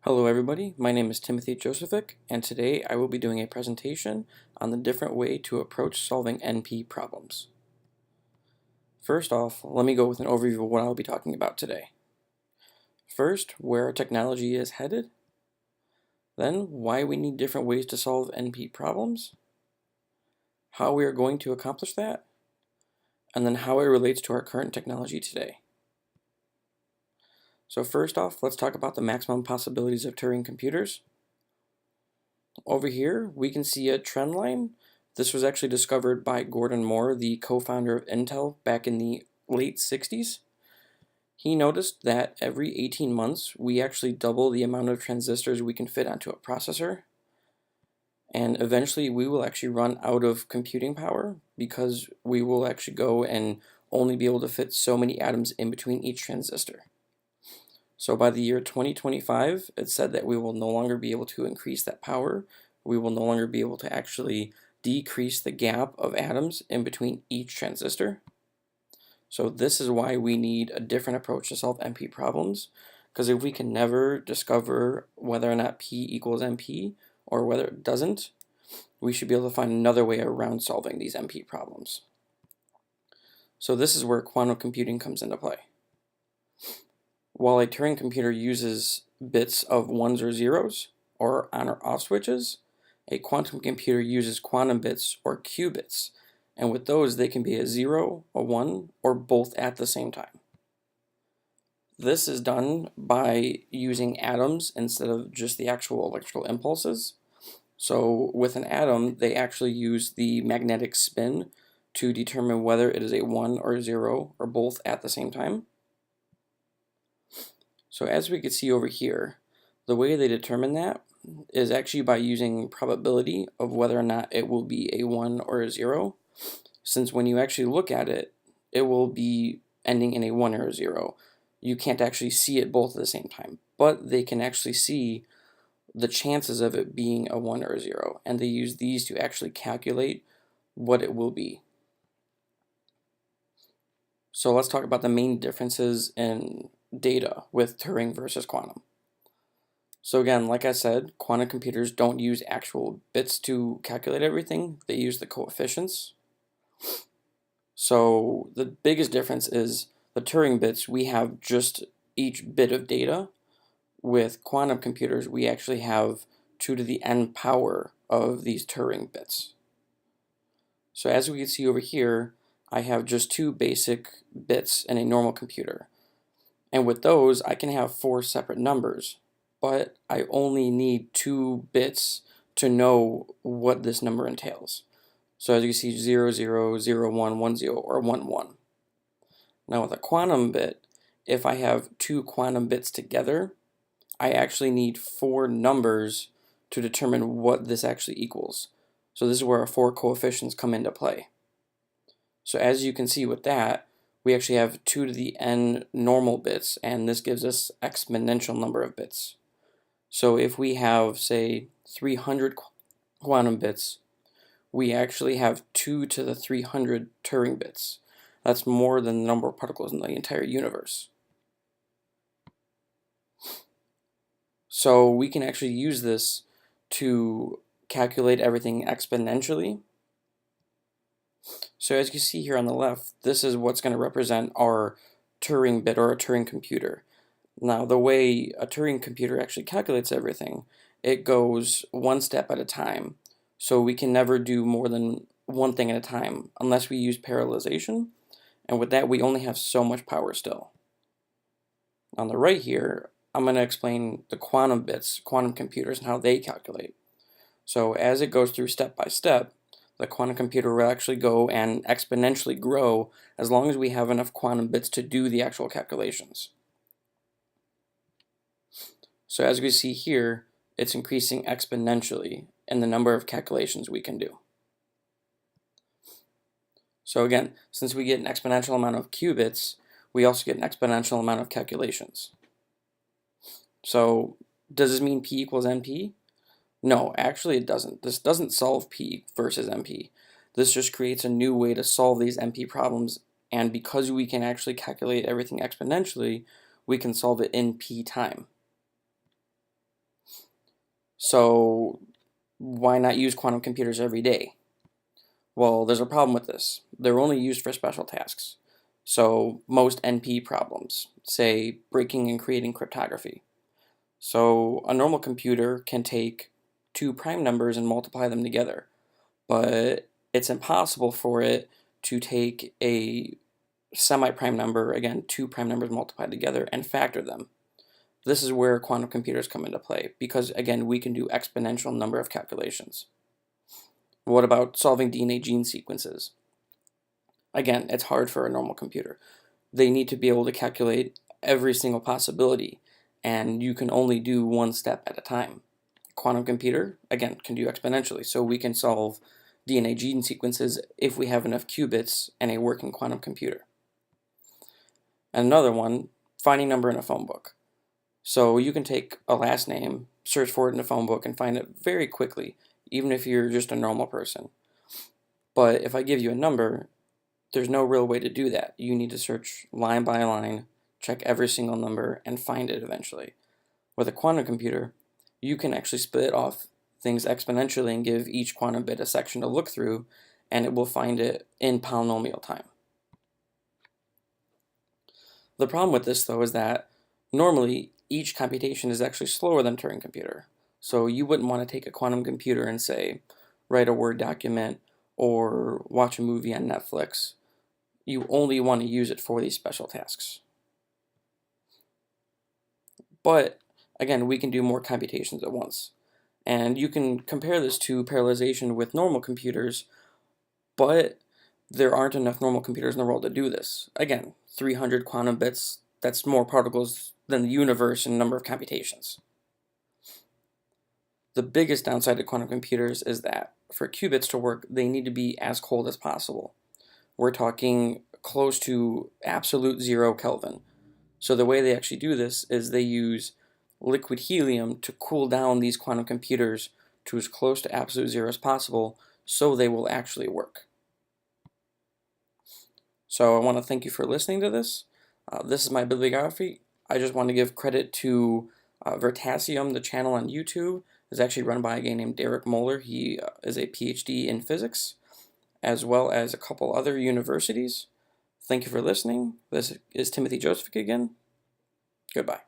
Hello everybody, my name is Timothy Josephic, and today I will be doing a presentation on the different way to approach solving NP problems. First off, let me go with an overview of what I'll be talking about today. First, where our technology is headed. Then, why we need different ways to solve NP problems. How we are going to accomplish that. And then how it relates to our current technology today. So first off, let's talk about the maximum possibilities of Turing computers. Over here, we can see a trend line. This was actually discovered by Gordon Moore, the co-founder of Intel, back in the late 60s. He noticed that every 18 months, we actually double the amount of transistors we can fit onto a processor. And eventually, we will actually run out of computing power because we will actually go and only be able to fit so many atoms in between each transistor. So by the year 2025, it's said that we will no longer be able to increase that power. We will no longer be able to actually decrease the gap of atoms in between each transistor. So this is why we need a different approach to solve NP problems, because if we can never discover whether or not P equals NP or whether it doesn't, we should be able to find another way around solving these NP problems. So this is where quantum computing comes into play. While a Turing computer uses bits of ones or zeros, or on or off switches, a quantum computer uses quantum bits or qubits, and with those they can be a 0, a 1, or both at the same time. This is done by using atoms instead of just the actual electrical impulses. So with an atom, they actually use the magnetic spin to determine whether it is a 1 or 0, or both at the same time. So as we can see over here, the way they determine that is actually by using probability of whether or not it will be a 1 or a 0, since when you actually look at it, it will be ending in a 1 or a 0. You can't actually see it both at the same time, but they can actually see the chances of it being a 1 or a 0, and they use these to actually calculate what it will be. So let's talk about the main differences in data with Turing versus quantum. So again, like I said, quantum computers don't use actual bits to calculate everything. They use the coefficients. So the biggest difference is the Turing bits, we have just each bit of data. With quantum computers, we actually have 2 to the n power of these Turing bits. So as we can see over here, I have just 2 basic bits in a normal computer. And with those, I can have 4 separate numbers, but I only need 2 bits to know what this number entails. So as you can see, 0, 0, 0, 1, 1, 0, or 1, 1. Now with a quantum bit, if I have 2 quantum bits together, I actually need 4 numbers to determine what this actually equals. So this is where our 4 coefficients come into play. So as you can see with that, we actually have 2 to the n normal bits, and this gives us exponential number of bits. So if we have, say, 300 quantum bits, we actually have 2 to the 300 Turing bits. That's more than the number of particles in the entire universe. So we can actually use this to calculate everything exponentially. So as you see here on the left, this is what's going to represent our Turing bit or a Turing computer. Now the way a Turing computer actually calculates everything, it goes one step at a time. So we can never do more than one thing at a time unless we use parallelization. And with that, we only have so much power still. On the right here, I'm going to explain the quantum bits, quantum computers, and how they calculate. So as it goes through step by step, the quantum computer will actually go and exponentially grow as long as we have enough quantum bits to do the actual calculations. So as we see here, it's increasing exponentially in the number of calculations we can do. So again, since we get an exponential amount of qubits, we also get an exponential amount of calculations. So does this mean P equals NP? No, actually it doesn't. This doesn't solve P versus NP. This just creates a new way to solve these NP problems, and because we can actually calculate everything exponentially, we can solve it in P time. So why not use quantum computers every day? Well, there's a problem with this. They're only used for special tasks. So most NP problems, say breaking and creating cryptography. So a normal computer can take two prime numbers and multiply them together, but it's impossible for it to take a semi-prime number, again, two prime numbers multiplied together, and factor them. This is where quantum computers come into play, because again, we can do exponential number of calculations. What about solving DNA gene sequences? Again, it's hard for a normal computer. They need to be able to calculate every single possibility, and you can only do one step at a time. Quantum computer, again, can do exponentially, so we can solve DNA gene sequences if we have enough qubits and a working quantum computer. And another one, finding number in a phone book. So you can take a last name, search for it in a phone book, and find it very quickly, even if you're just a normal person. But if I give you a number, there's no real way to do that. You need to search line by line, check every single number, and find it eventually. With a quantum computer, you can actually split off things exponentially and give each quantum bit a section to look through, and it will find it in polynomial time. The problem with this, though, is that normally each computation is actually slower than Turing computer. So you wouldn't want to take a quantum computer and say, write a Word document or watch a movie on Netflix. You only want to use it for these special tasks. But again, we can do more computations at once. And you can compare this to parallelization with normal computers, but there aren't enough normal computers in the world to do this. Again, 300 quantum bits, that's more particles than the universe in number of computations. The biggest downside to quantum computers is that for qubits to work, they need to be as cold as possible. We're talking close to absolute 0 Kelvin. So the way they actually do this is they use liquid helium to cool down these quantum computers to as close to absolute 0 as possible, so they will actually work. So I want to thank you for listening to this. This is my bibliography. I just want to give credit to Veritasium, the channel on YouTube. Is actually run by a guy named Derek Moeller. He is a PhD in physics, as well as a couple other universities. Thank you for listening. This is Timothy Joseph again. Goodbye.